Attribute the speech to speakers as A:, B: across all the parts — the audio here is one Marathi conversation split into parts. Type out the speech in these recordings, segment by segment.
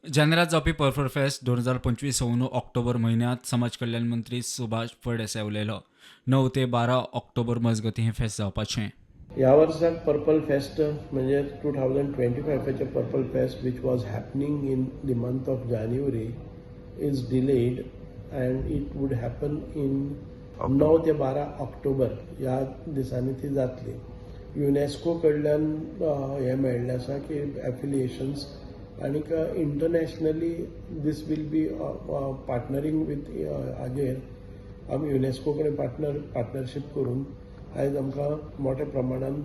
A: जानेरात जावपी पर्पल फेस्ट 2025 अंदू ऑक्टोबर म्हयन्यांत समाज कल्याण मंत्री सुभाष फळदेसाय उलयलो. 9 ते 12 ऑक्टोबर मजगतीं हें फेस्त जावपाचें.
B: ह्या वर्साक पर्पल फेस्ट म्हणजे 2025चे purple fest which was happening in the month of January is delayed and it would happen in 9 ते 12 ऑक्टोबर ह्या दिसांनी ती जातली. युनेस्को कडल्यान हें मेळिल्लें आसा की एफिलिएशन्स आनीक internationally this will be partnering with हाजेर आमी युनेस्को कडेन पार्टनरशीप करून आयज आमकां मोठ्या प्रमाणान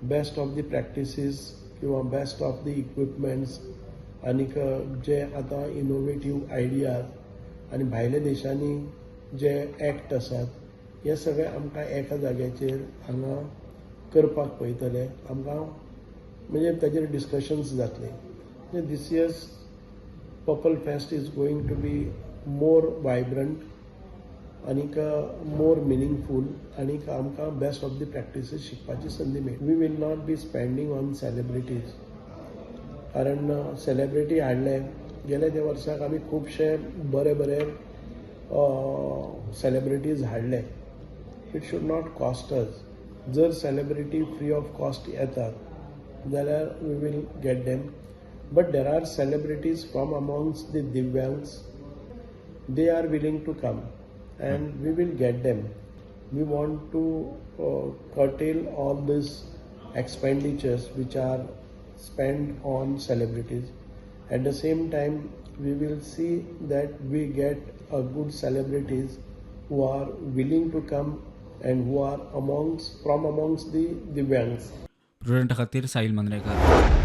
B: बेस्ट ऑफ दी प्रॅक्टिसीस किंवा बेस्ट ऑफ दी इक्विपमेंट्स आनीक जे आतां इनोवेटीव आयडियाज आनी भायल्या देशांनी जे एक्ट आसात हे सगळे आमकां एका जाग्याचेर हांगा करपाक पळयतले. आमकां म्हणजे ताजेर डिस्कशन्स जातले. This year's purple fest is going to be more vibrant आनीक मोर मिनींगफूल आनीक आमकां बेस्ट ऑफ दी प्रॅक्टिसीस शिकपाची संदी मेळटली. We will not be spending on celebrities कारण सेलिब्रिटी हाडले गेल्या त्या वर्साक आमी खुबशे बरे बरे सेलिब्रिटीज हाडले. It should not cost us. जर सेलिब्रिटी फ्री ऑफ कॉस्ट येतात जाल्यार we will get them. But there are celebrities from amongst the divyangs. They are willing to come and we will get them. We want to curtail all these expenditures which are spent on celebrities. At the same time, we will see that we get a good celebrities who are willing to come and who are from amongst the Divyangs.
A: Prudent खातीर साहिल मंद्रेकर.